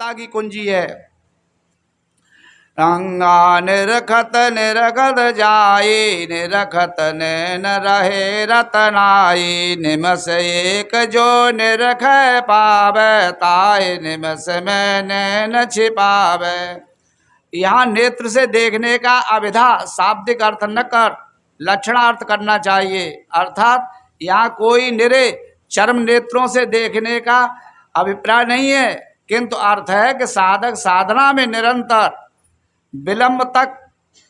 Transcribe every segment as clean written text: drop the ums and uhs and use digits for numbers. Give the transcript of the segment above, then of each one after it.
सफलता की कुंजी है। रंगा निरखत निरखत जाए, निरखत नैन रहे रतनाई। निमस एक जो निरख पावे, ताए निमस में नैन छिपावे। यहाँ नेत्र से देखने का अभिधा शाब्दिक अर्थ न कर लक्षणार्थ करना चाहिए। अर्थात यहाँ कोई निरे चर्म नेत्रों से देखने का अभिप्राय नहीं है, किंतु अर्थ है कि साधक साधना में निरंतर विलंब तक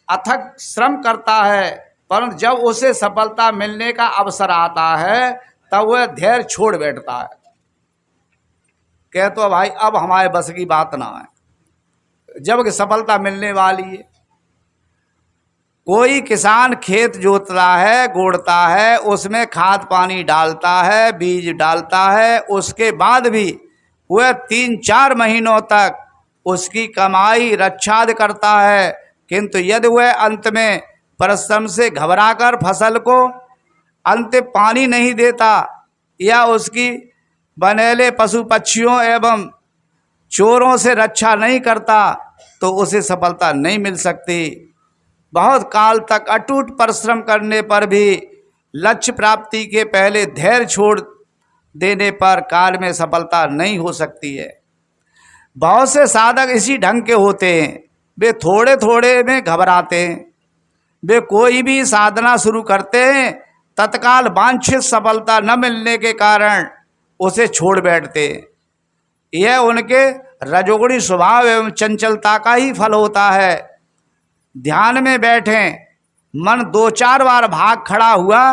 अथक श्रम करता है, परंतु जब उसे सफलता मिलने का अवसर आता है तब वह धैर्य छोड़ बैठता है। कह तो भाई अब हमारे बस की बात ना है, जब सफलता मिलने वाली है। कोई किसान खेत जोतता है, गोड़ता है, उसमें खाद पानी डालता है, बीज डालता है, उसके बाद भी वह 3-4 महीनों तक उसकी कमाई रक्षाद करता है, किंतु यदि वह अंत में परिश्रम से घबराकर फसल को अंत पानी नहीं देता या उसकी बनेले पशु पक्षियों एवं चोरों से रक्षा नहीं करता तो उसे सफलता नहीं मिल सकती। बहुत काल तक अटूट परिश्रम करने पर भी लक्ष्य प्राप्ति के पहले धैर्य छोड़ देने पर काल में सफलता नहीं हो सकती है। बहुत से साधक इसी ढंग के होते हैं, वे थोड़े थोड़े में घबराते हैं। वे कोई भी साधना शुरू करते हैं, तत्काल वांछित सफलता न मिलने के कारण उसे छोड़ बैठते हैं। यह उनके रजोगुणी स्वभाव एवं चंचलता का ही फल होता है। ध्यान में बैठें, मन 2-4 बार भाग खड़ा हुआ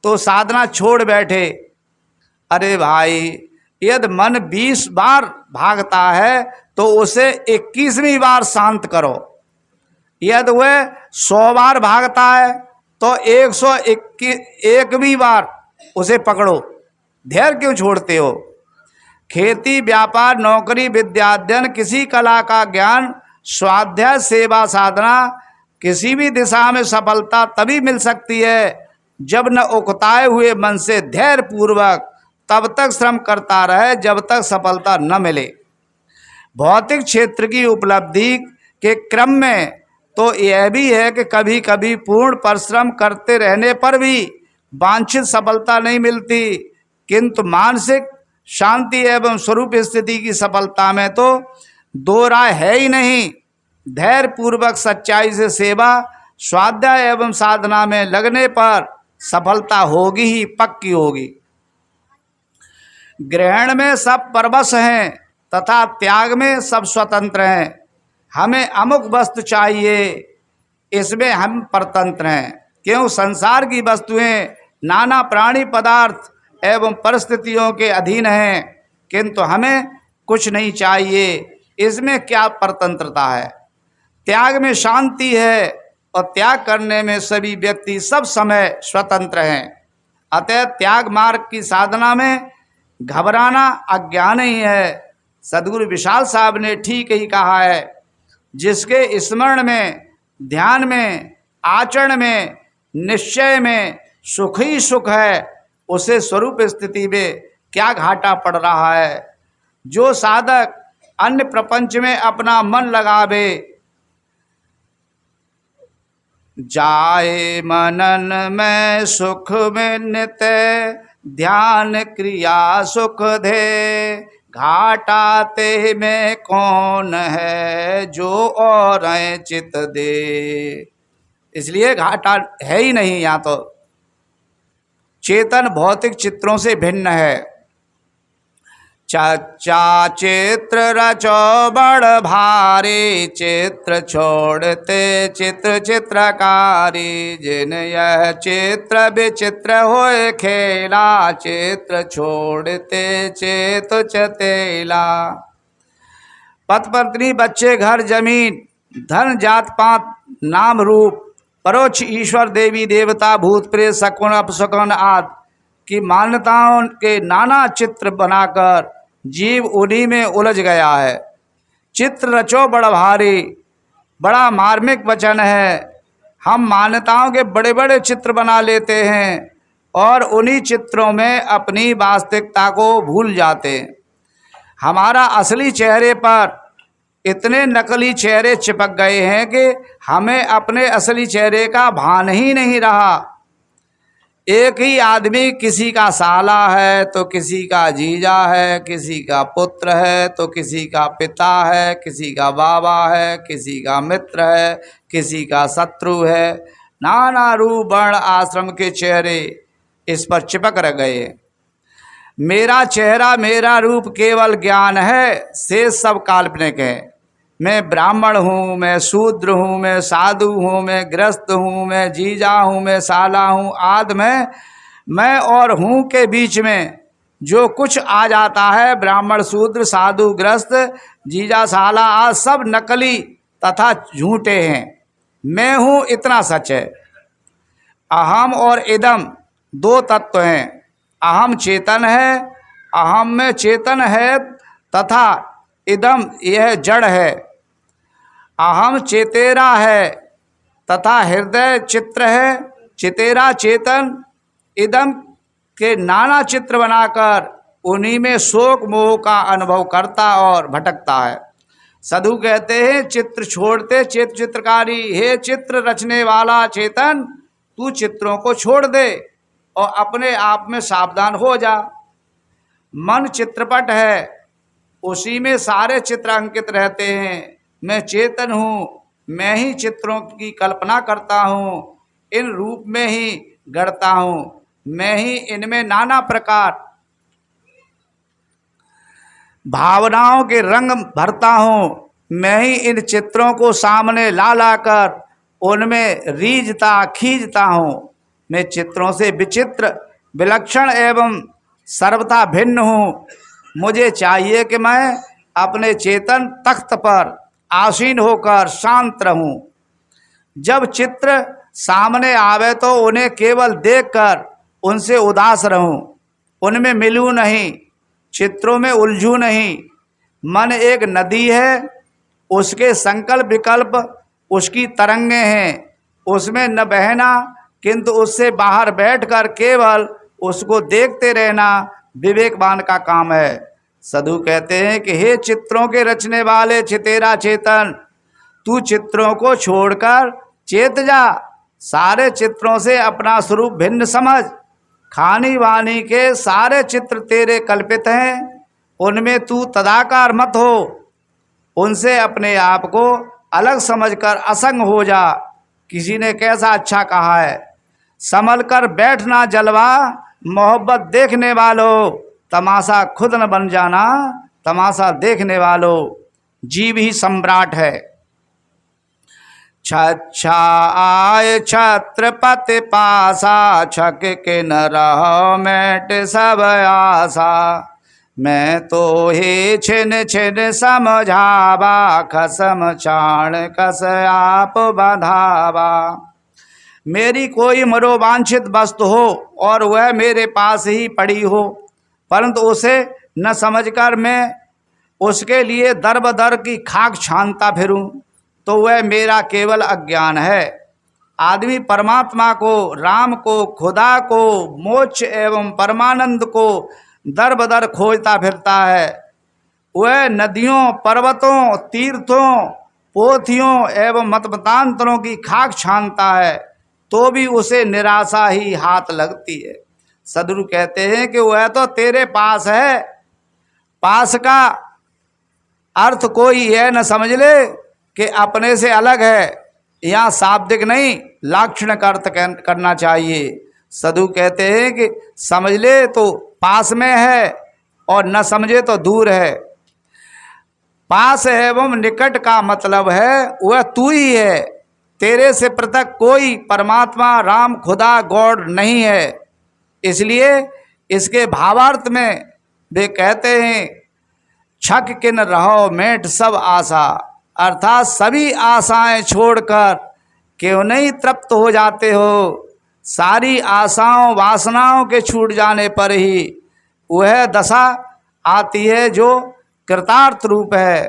तो साधना छोड़ बैठे। अरे भाई, यदि मन 20 बार भागता है तो उसे 21वीं बार शांत करो। यदि वह 100 बार भागता है तो 101वीं बार उसे पकड़ो। धैर्य क्यों छोड़ते हो? खेती, व्यापार, नौकरी, विद्याध्ययन, किसी कला का ज्ञान, स्वाध्याय, सेवा, साधना, किसी भी दिशा में सफलता तभी मिल सकती है जब न उकताए हुए मन से धैर्य पूर्वक तब तक श्रम करता रहे जब तक सफलता न मिले। भौतिक क्षेत्र की उपलब्धि के क्रम में तो यह भी है कि कभी कभी पूर्ण परिश्रम करते रहने पर भी वांछित सफलता नहीं मिलती, किंतु मानसिक शांति एवं स्वरूप स्थिति की सफलता में तो दो राय है ही नहीं। धैर्य पूर्वक सच्चाई से सेवा, स्वाध्याय एवं साधना में लगने पर सफलता होगी ही पक्की होगी। ग्रहण में सब परवश हैं तथा त्याग में सब स्वतंत्र हैं। हमें अमुक वस्तु चाहिए, इसमें हम परतंत्र हैं। क्यों? संसार की वस्तुएं नाना प्राणी पदार्थ एवं परिस्थितियों के अधीन हैं, किंतु हमें कुछ नहीं चाहिए, इसमें क्या परतंत्रता है? त्याग में शांति है और त्याग करने में सभी व्यक्ति सब समय स्वतंत्र हैं। अतः त्याग मार्ग की साधना में घबराना अज्ञान ही है। सदगुरु विशाल साहब ने ठीक ही कहा है, जिसके स्मरण में, ध्यान में, आचरण में, निश्चय में सुख ही सुख है, उसे स्वरूप स्थिति में क्या घाटा पड़ रहा है। जो साधक अन्य प्रपंच में अपना मन लगावे, जाए मनन में सुख में नित्य, ध्यान क्रिया सुख दे, घाटा ते में कौन है जो और चित दे। इसलिए घाटा है ही नहीं। यहाँ तो चेतन भौतिक चित्रों से भिन्न है। चच्चा चित्र रचो बड़ भारी, चित्र छोड़ते चित्र चित्रकारी। जिन यह चित्र विचित्र होए खेला, चित्र छोड़ते चेत चतेला। पति पत्नी, बच्चे, घर, जमीन, धन, जात पात, नाम रूप, परोक्ष ईश्वर, देवी देवता, भूत प्रेत, शकुन अपशकुन आदि की मान्यताओं के नाना चित्र बनाकर जीव उन्हीं में उलझ गया है। चित्र रचो बड़ भारी, बड़ा मार्मिक वचन है। हम मान्यताओं के बड़े बड़े चित्र बना लेते हैं और उन्हीं चित्रों में अपनी वास्तविकता को भूल जाते हैं। हमारा असली चेहरे पर इतने नकली चेहरे चिपक गए हैं कि हमें अपने असली चेहरे का भान ही नहीं रहा। एक ही आदमी किसी का साला है तो किसी का जीजा है, किसी का पुत्र है तो किसी का पिता है, किसी का बाबा है, किसी का मित्र है, किसी का शत्रु है। नाना रूप वर्ण आश्रम के चेहरे इस पर चिपक रह गए। मेरा चेहरा मेरा रूप केवल ज्ञान है, शेष सब काल्पनिक है। मैं ब्राह्मण हूँ, मैं शूद्र हूँ, मैं साधु हूँ, मैं गृहस्थ हूँ, मैं जीजा हूँ, मैं साला हूँ आदि मैं और हूँ के बीच में जो कुछ आ जाता है, ब्राह्मण शूद्र साधु गृहस्थ जीजा साला आदि सब नकली तथा झूठे हैं। मैं हूँ इतना सच है। अहम और इदम दो तत्व हैं। अहम चेतन है, अहम में चेतन है तथा इदम यह जड़ है। अहम चेतेरा है तथा हृदय चित्र है। चितेरा चेतन इदम के नाना चित्र बनाकर उन्हीं में शोक मोह का अनुभव करता और भटकता है। साधु कहते हैं चित्र छोड़ते चित चित्रकारी। हे चित्र रचने वाला चेतन, तू चित्रों को छोड़ दे और अपने आप में सावधान हो जा। मन चित्रपट है, उसी में सारे चित्र अंकित रहते हैं। मैं चेतन हूँ, मैं ही चित्रों की कल्पना करता हूँ, इन रूप में ही गढ़ता हूँ, मैं ही इनमें नाना प्रकार भावनाओं के रंग भरता हूँ। मैं ही इन चित्रों को सामने ला लाकर उनमें रीझता खींचता हूँ। मैं चित्रों से विचित्र विलक्षण एवं सर्वथा भिन्न हूँ। मुझे चाहिए कि मैं अपने चेतन तख्त पर आसीन होकर शांत रहूं। जब चित्र सामने आवे तो उन्हें केवल देखकर उनसे उदास रहूं, उनमें मिलूं नहीं, चित्रों में उलझूं नहीं। मन एक नदी है, उसके संकल्प विकल्प उसकी तरंगे हैं, उसमें न बहना किंतु उससे बाहर बैठकर केवल उसको देखते रहना विवेकवान का काम है। साधु कहते हैं कि हे चित्रों के रचने वाले चितेरा चेतन, तू चित्रों को छोड़कर चेत जा। सारे चित्रों से अपना स्वरूप भिन्न समझ। खानी वानी के सारे चित्र तेरे कल्पित हैं, उनमें तू तदाकार मत हो। उनसे अपने आप को अलग समझकर असंग हो जा। किसी ने कैसा अच्छा कहा है, संभल कर बैठना जलवा, मोहब्बत देखने वालों, तमाशा खुद न बन जाना, तमाशा देखने वालों। जीव ही सम्राट है। छच्छा आय छत्रपति पासा, छक के न रहो मैट सब आशा। मैं तो ही छिन छिन समझावा, खसम छाण कस आप बंधावा। मेरी कोई मनोवांछित वस्तु हो और वह मेरे पास ही पड़ी हो, परंतु उसे न समझकर मैं उसके लिए दर बदर की खाक छानता फिरूं, तो वह मेरा केवल अज्ञान है। आदमी परमात्मा को, राम को, खुदा को, मोक्ष एवं परमानंद को दर बदर खोजता फिरता है। वह नदियों, पर्वतों, तीर्थों, पोथियों एवं मतमतांतरों की खाक छानता है, तो भी उसे निराशा ही हाथ लगती है। सदगुरु कहते हैं कि वह तो तेरे पास है। पास का अर्थ कोई यह न समझ ले कि अपने से अलग है। यहाँ शाब्दिक नहीं, लाक्षणिक अर्थ करना चाहिए। साधु कहते हैं कि समझ ले तो पास में है और न समझे तो दूर है। पास एवं निकट का मतलब है वह तू ही है। तेरे से पृथक कोई परमात्मा, राम, खुदा, गॉड नहीं है। इसलिए इसके भावार्थ में वे कहते हैं छक किन रहो मेट सब आशा, अर्थात सभी आशाएं छोड़कर क्यों नहीं तृप्त हो जाते हो। सारी आशाओं वासनाओं के छूट जाने पर ही वह दशा आती है जो कृतार्थ रूप है।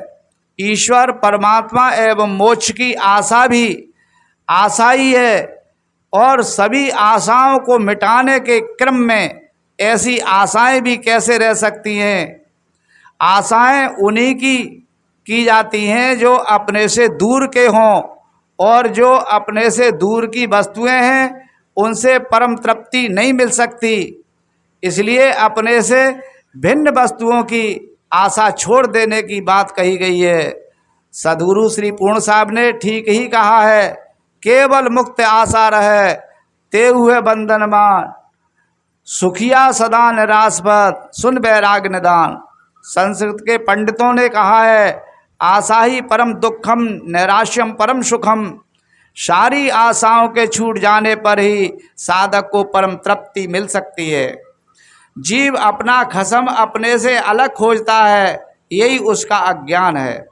ईश्वर, परमात्मा एवं मोक्ष की आशा भी आशा ही है, और सभी आशाओं को मिटाने के क्रम में ऐसी आशाएं भी कैसे रह सकती हैं। आशाएं उन्हीं की की जाती हैं जो अपने से दूर के हों, और जो अपने से दूर की वस्तुएं हैं उनसे परम तृप्ति नहीं मिल सकती। इसलिए अपने से भिन्न वस्तुओं की आशा छोड़ देने की बात कही गई है। सद्गुरु श्री पूर्ण साहब ने ठीक ही कहा है, केवल मुक्त आशा रहे ते हुए बंधन मान, सुखिया सदा निराशपत सुन वैराग निदान। संस्कृत के पंडितों ने कहा है, आशा ही परम दुखम नैराश्यम परम सुखम। सारी आशाओं के छूट जाने पर ही साधक को परम तृप्ति मिल सकती है। जीव अपना खसम अपने से अलग खोजता है, यही उसका अज्ञान है।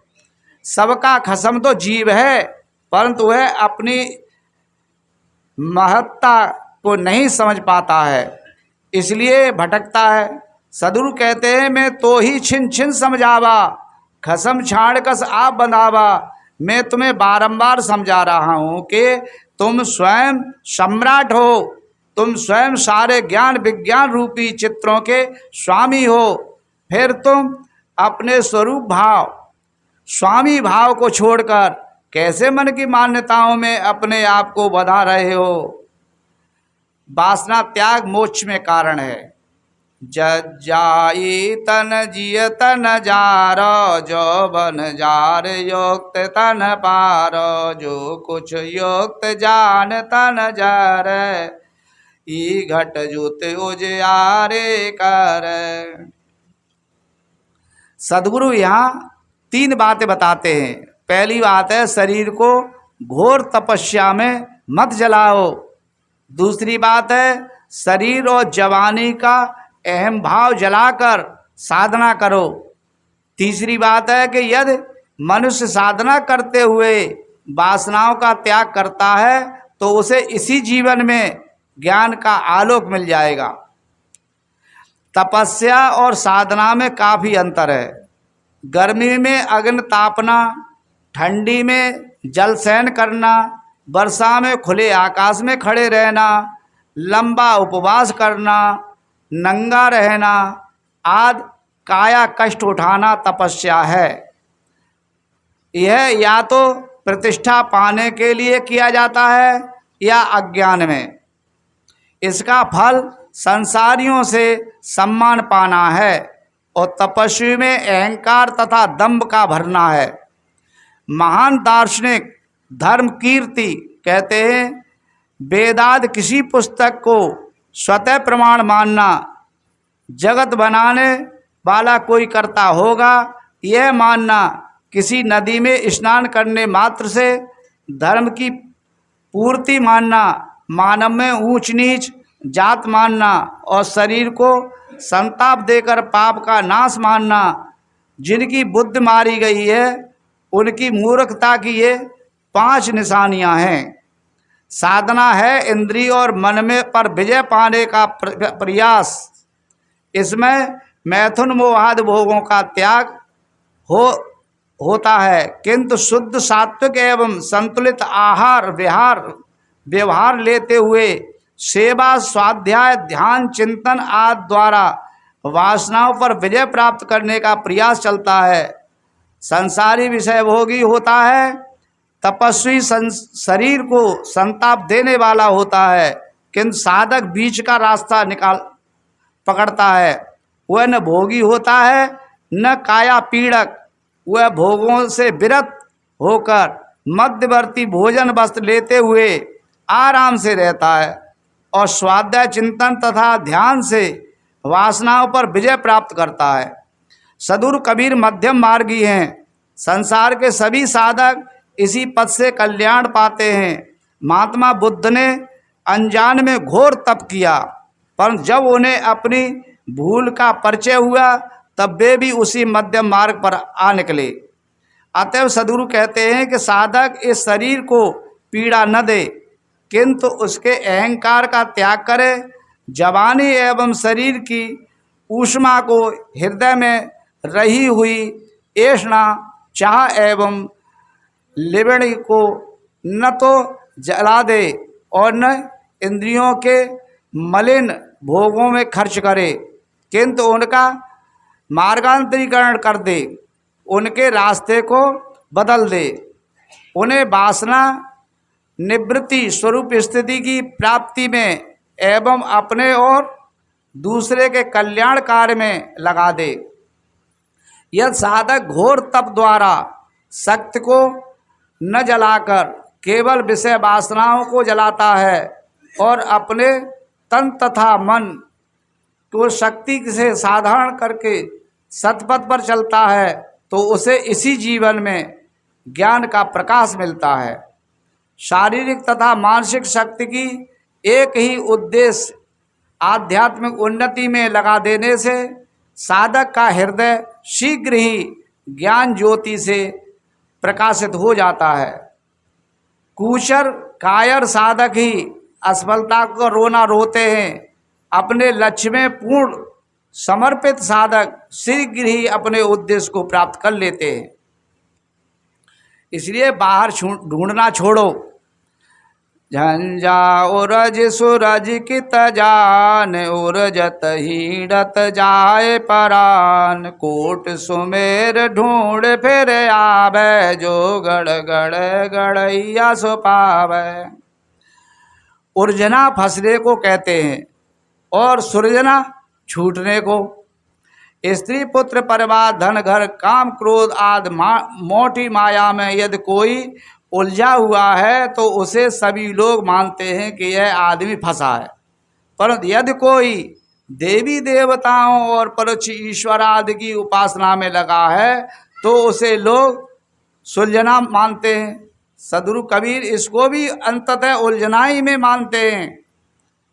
सबका खसम तो जीव है, परंतु वह अपनी महत्ता को नहीं समझ पाता है, इसलिए भटकता है। सद्गुरु कहते हैं, मैं तो ही छिन छिन समझावा, खसम छाड़ कस आप बंधावा। मैं तुम्हें बारंबार समझा रहा हूँ कि तुम स्वयं सम्राट हो, तुम स्वयं सारे ज्ञान विज्ञान रूपी चित्रों के स्वामी हो, फिर तुम अपने स्वरूप भाव स्वामी भाव को छोड़कर कैसे मन की मान्यताओं में अपने आप को बंधा रहे हो। वासना त्याग मोक्ष में कारण है। जज्जाई तन जिय तन जार, जो बन जार योक्त तन पार, जो कुछ योक्त जान तन जार, ई घट जुत उजियारे कर। सद्गुरु यहाँ 3 बातें बताते हैं। पहली बात है, शरीर को घोर तपस्या में मत जलाओ। दूसरी बात है, शरीर और जवानी का अहम भाव जलाकर साधना करो। तीसरी बात है कि यदि मनुष्य साधना करते हुए वासनाओं का त्याग करता है तो उसे इसी जीवन में ज्ञान का आलोक मिल जाएगा। तपस्या और साधना में काफ़ी अंतर है। गर्मी में अग्नि तापना, ठंडी में जल सहन करना, वर्षा में खुले आकाश में खड़े रहना, लंबा उपवास करना, नंगा रहना आदि काया कष्ट उठाना तपस्या है। यह या तो प्रतिष्ठा पाने के लिए किया जाता है या अज्ञान में। इसका फल संसारियों से सम्मान पाना है और तपस्वी में अहंकार तथा दंभ का भरना है। महान दार्शनिक धर्म कीर्ति कहते हैं, वेदांत किसी पुस्तक को स्वतः प्रमाण मानना, जगत बनाने वाला कोई करता होगा यह मानना, किसी नदी में स्नान करने मात्र से धर्म की पूर्ति मानना, मानव में ऊंच नीच जात मानना और शरीर को संताप देकर पाप का नाश मानना, जिनकी बुद्धि मारी गई है उनकी मूर्खता की ये 5 निशानियां हैं। साधना है इंद्रिय और मन में पर विजय पाने का प्रयास। इसमें मैथुन मोहादि भोगों का त्याग होता है, किंतु शुद्ध सात्विक एवं संतुलित आहार व्यवहार लेते हुए सेवा, स्वाध्याय, ध्यान, चिंतन आदि द्वारा वासनाओं पर विजय प्राप्त करने का प्रयास चलता है। संसारी विषय भोगी होता है, तपस्वी शरीर को संताप देने वाला होता है, किंतु साधक बीच का रास्ता पकड़ता है। वह न भोगी होता है न काया पीड़क, वह भोगों से विरत होकर मध्यवर्ती भोजन वस्त्र लेते हुए आराम से रहता है और स्वाध्याय, चिंतन तथा ध्यान से वासनाओं पर विजय प्राप्त करता है। सद्गुरु कबीर मध्यम मार्गी हैं। संसार के सभी साधक इसी पद से कल्याण पाते हैं। महात्मा बुद्ध ने अनजान में घोर तप किया, पर जब उन्हें अपनी भूल का परिचय हुआ तब वे भी उसी मध्यम मार्ग पर आ निकले। अतएव सद्गुरु कहते हैं कि साधक इस शरीर को पीड़ा न दे, किंतु उसके अहंकार का त्याग करे। जवानी एवं शरीर की ऊष्मा को हृदय में रही हुई ऐषणा, चाह एवं लिवणी को न तो जला दे और न इंद्रियों के मलिन भोगों में खर्च करे, किंतु उनका मार्गांतरीकरण कर दे। उनके रास्ते को बदल दे, उन्हें वासना निवृत्ति स्वरूप स्थिति की प्राप्ति में एवं अपने और दूसरे के कल्याण कार्य में लगा दे। यह साधक घोर तप द्वारा शक्ति को न जलाकर केवल विषय वासनाओं को जलाता है और अपने तन तथा मन को शक्ति से साधारण करके सतपथ पर चलता है तो उसे इसी जीवन में ज्ञान का प्रकाश मिलता है। शारीरिक तथा मानसिक शक्ति की एक ही उद्देश्य आध्यात्मिक उन्नति में लगा देने से साधक का हृदय शीघ्र ही ज्ञान ज्योति से प्रकाशित हो जाता है। कुशल कायर साधक ही असफलता को रोना रोते हैं। अपने लक्ष्य में पूर्ण समर्पित साधक शीघ्र ही अपने उद्देश्य को प्राप्त कर लेते हैं। इसलिए बाहर ढूंढना छोड़ो। झंझा उरज सूरज कित जान, उरजत ही डत जाए परान। कोट सुमेर ढूंढ फिर आवे, जो गड़ गड़ गड़ैया सो पावे। उर्जना फंसने को कहते हैं और सुरजना छूटने को। स्त्री पुत्र परिवार धन घर काम क्रोध आदि मोटी माया में यदि कोई उलझा हुआ है तो उसे सभी लोग मानते हैं कि यह आदमी फंसा है। परंतु यदि कोई देवी देवताओं और परोक्ष ईश्वर आदि की उपासना में लगा है तो उसे लोग सुलझना मानते हैं। सदगुरु कबीर इसको भी अंततः उलझना ही में मानते हैं।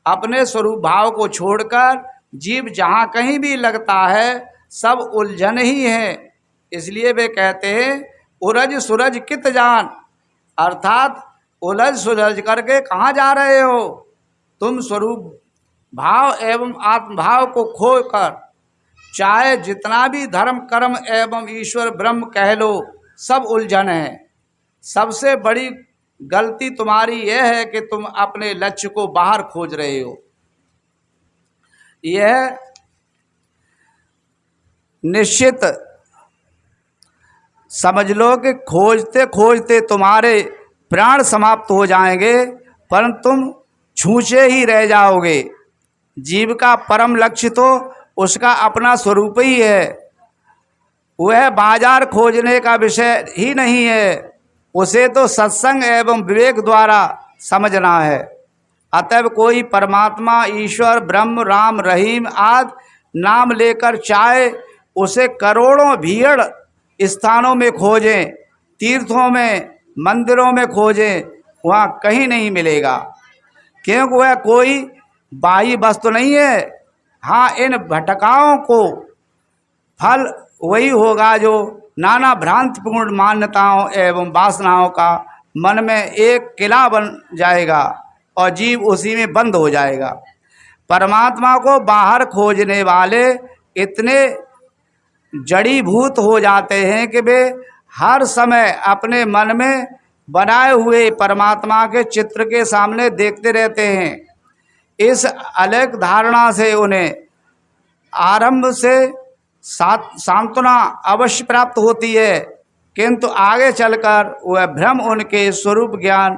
अपने स्वरूप भाव को छोड़कर जीव जहाँ कहीं भी लगता है सब उलझन ही है। इसलिए वे कहते हैं उरज सूरज कित जान, अर्थात उलझ सुलझ करके कहाँ जा रहे हो। तुम स्वरूप भाव एवं आत्मभाव को खोकर चाहे जितना भी धर्म कर्म एवं ईश्वर ब्रह्म कह लो, सब उलझन है। सबसे बड़ी गलती तुम्हारी यह है कि तुम अपने लक्ष्य को बाहर खोज रहे हो। यह निश्चित समझ लो कि खोजते खोजते तुम्हारे प्राण समाप्त हो जाएंगे, परंतु तुम छूछे ही रह जाओगे। जीव का परम लक्ष्य तो उसका अपना स्वरूप ही है। वह बाजार खोजने का विषय ही नहीं है, उसे तो सत्संग एवं विवेक द्वारा समझना है। अतएव कोई परमात्मा ईश्वर ब्रह्म राम रहीम आदि नाम लेकर चाहे उसे करोड़ों भीड़ स्थानों में खोजें, तीर्थों में मंदिरों में खोजें, वहाँ कहीं नहीं मिलेगा, क्योंकि वह कोई बाह्य वस्तु नहीं है। हाँ, इन भटकाओं को फल वही होगा जो नाना भ्रांतिपूर्ण मान्यताओं एवं वासनाओं का मन में एक किला बन जाएगा और जीव उसी में बंद हो जाएगा। परमात्मा को बाहर खोजने वाले इतने जड़ीभूत हो जाते हैं कि वे हर समय अपने मन में बनाए हुए परमात्मा के चित्र के सामने देखते रहते हैं। इस अलग धारणा से उन्हें आरंभ से सांत्वना अवश्य प्राप्त होती है, किंतु आगे चलकर वह भ्रम उनके स्वरूप ज्ञान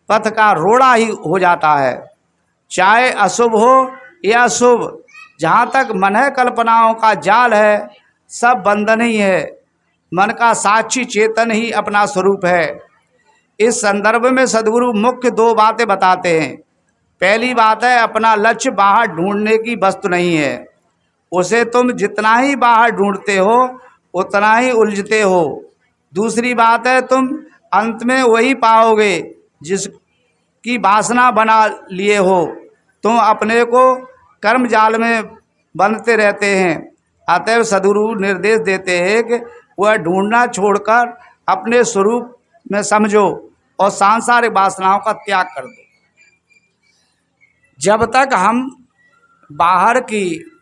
पथ का रोड़ा ही हो जाता है। चाहे अशुभ हो या शुभ, जहाँ तक मन है कल्पनाओं का जाल है, सब बंधन ही है। मन का साक्षी चेतन ही अपना स्वरूप है। इस संदर्भ में सद्गुरु मुख्य दो बातें बताते हैं। पहली बात है, अपना लक्ष्य बाहर ढूंढने की वस्तु नहीं है। उसे तुम जितना ही बाहर ढूंढते हो उतना ही उलझते हो। दूसरी बात है, तुम अंत में वही पाओगे जिसकी वासना बना लिए हो। तुम अपने को कर्म जाल में बंधते रहते हैं। अतएव सद्गुरु निर्देश देते हैं कि वह ढूंढना छोड़कर अपने स्वरूप में समझो और सांसारिक वासनाओं का त्याग कर दो। जब तक हम बाहर की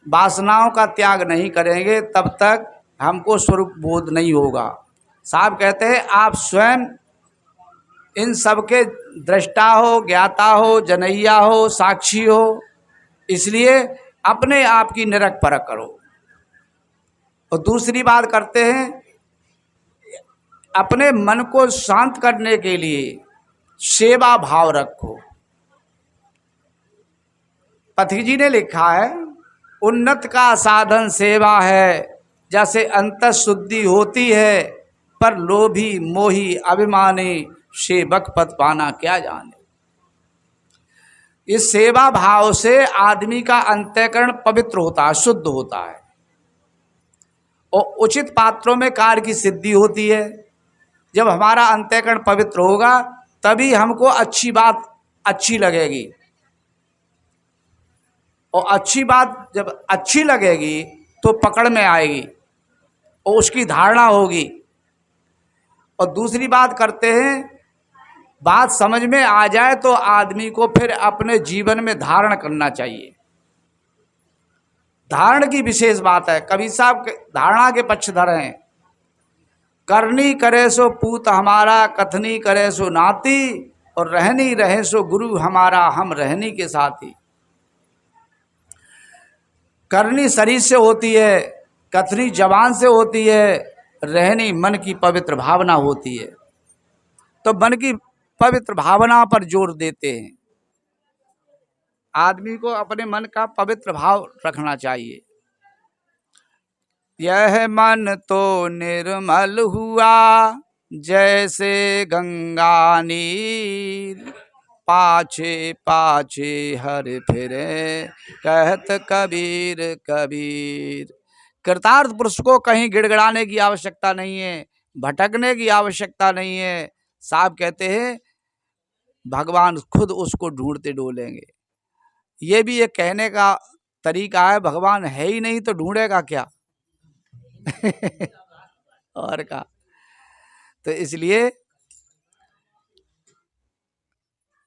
वासनाओं का त्याग नहीं करेंगे तब तक हमको स्वरूप बोध नहीं होगा। साहब कहते हैं आप स्वयं इन सब के दृष्टा हो, ज्ञाता हो, जनैया हो, साक्षी हो, इसलिए अपने आप की निरख परख करो। और दूसरी बात करते हैं, अपने मन को शांत करने के लिए सेवा भाव रखो। पथिक जी ने लिखा है, उन्नत का साधन सेवा है, जैसे अंतः शुद्धि होती है, पर लोभी मोही अभिमानी सेवक पद पाना क्या जाने। इस सेवा भाव से आदमी का अंतःकरण पवित्र होता है, शुद्ध होता है, और उचित पात्रों में कार्य की सिद्धि होती है। जब हमारा अंतःकरण पवित्र होगा तभी हमको अच्छी बात अच्छी लगेगी, और अच्छी बात जब अच्छी लगेगी तो पकड़ में आएगी और उसकी धारणा होगी। और दूसरी बात करते हैं, बात समझ में आ जाए तो आदमी को फिर अपने जीवन में धारण करना चाहिए। धारण की विशेष बात है। कबीर साहब धारणा के पक्षधर हैं। करनी करे सो पूत हमारा, कथनी करे सो नाती, और रहनी रहे सो गुरु हमारा, हम रहनी के साथी। करनी शरीर से होती है, कथनी जबान से होती है, रहनी मन की पवित्र भावना होती है। तो मन की पवित्र भावना पर जोर देते हैं। आदमी को अपने मन का पवित्र भाव रखना चाहिए। यह मन तो निर्मल हुआ जैसे गंगा नीर, पाछे पाछे हर फिरे कहत कबीर कबीर। कृतार्थ पुरुष को कहीं गिड़गिड़ाने की आवश्यकता नहीं है, भटकने की आवश्यकता नहीं है। साहब कहते हैं भगवान खुद उसको ढूंढते डोलेंगे। ये भी एक कहने का तरीका है, भगवान है ही नहीं तो ढूंढेगा क्या। और का तो इसलिए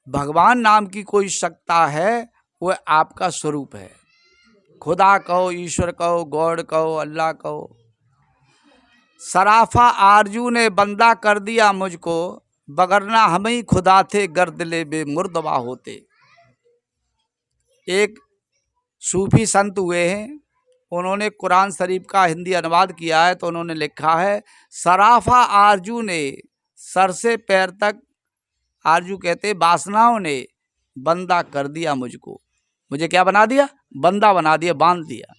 भगवान नाम की कोई सत्ता है, वह आपका स्वरूप है। खुदा कहो, ईश्वर कहो, गॉड कहो, अल्लाह कहो। सराफा आरजू ने बंदा कर दिया मुझको, बगरना हम ही खुदा थे, गर्दले बे मुर्दबा होते। एक सूफी संत हुए हैं, उन्होंने कुरान शरीफ का हिंदी अनुवाद किया है। तो उन्होंने लिखा है, सराफा आरजू ने, सर से पैर तक आरजू कहते वासनाओं ने बंदा कर दिया मुझको। मुझे क्या बना दिया? बंदा बना दिया, बांध दिया।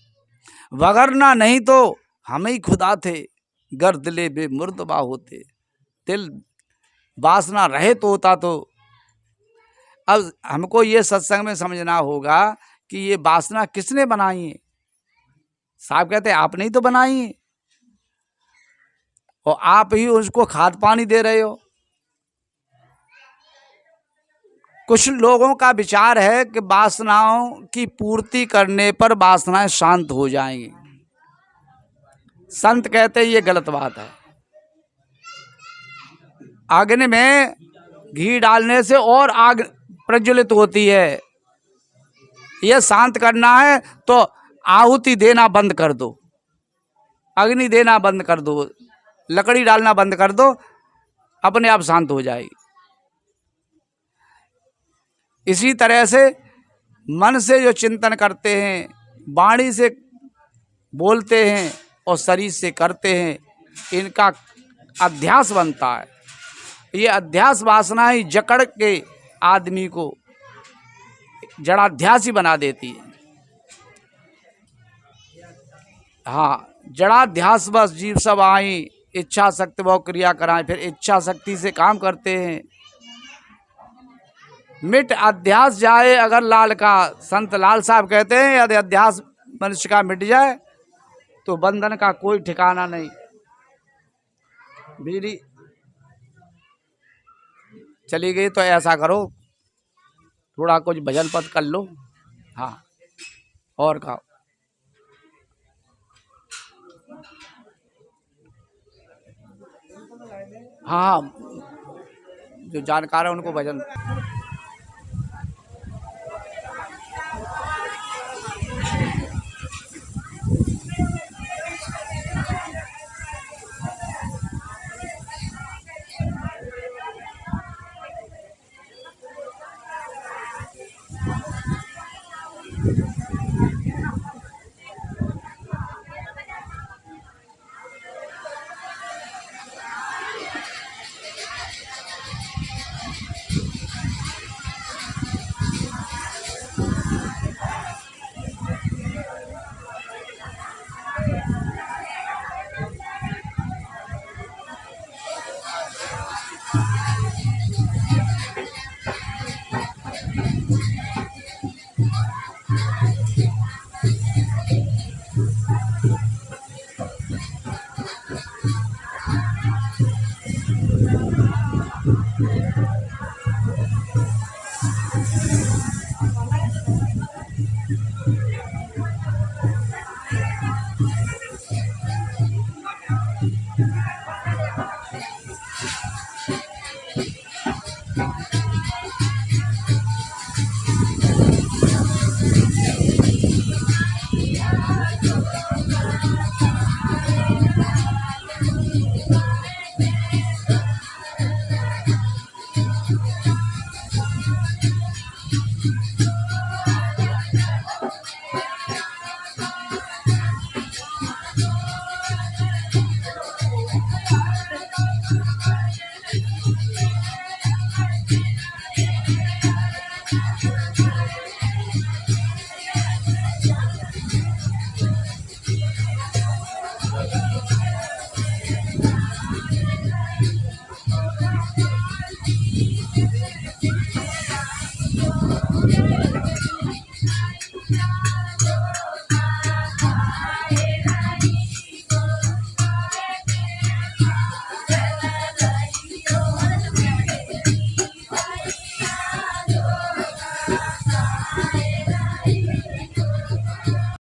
वगरना नहीं तो हम ही खुदा थे, गर्दले बे मुर्दबा होते। दिल वासना रहित होता तो। अब हमको ये सत्संग में समझना होगा कि ये वासना किसने बनाई है। साहब कहते हैं आपने ही तो बनाई है, और आप ही उसको खाद पानी दे रहे हो। कुछ लोगों का विचार है कि वासनाओं की पूर्ति करने पर वासनाएं शांत हो जाएंगी। संत कहते हैं ये गलत बात है। अग्नि में घी डालने से और आग प्रज्वलित होती है। ये शांत करना है तो आहुति देना बंद कर दो, अग्नि देना बंद कर दो, लकड़ी डालना बंद कर दो, अपने आप शांत हो जाएगी। इसी तरह से मन से जो चिंतन करते हैं, वाणी से बोलते हैं और शरीर से करते हैं, इनका अध्यास बनता है। ये अध्यास वासना ही जकड़ के आदमी को जड़ाध्यास ही बना देती है। हाँ, जड़ाध्यास बस जीव सब आई, इच्छा शक्ति वो क्रिया कराएं। फिर इच्छा शक्ति से काम करते हैं। मिट अध्यास जाए अगर लाल का, संत लाल साहब कहते हैं यदि अध्यास मनुष्य का मिट जाए तो बंधन का कोई ठिकाना नहीं। बिजली चली गई तो ऐसा करो, थोड़ा कुछ भजन पद कर लो। हाँ, और खाओ। हाँ, जो जानकार है उनको भजन।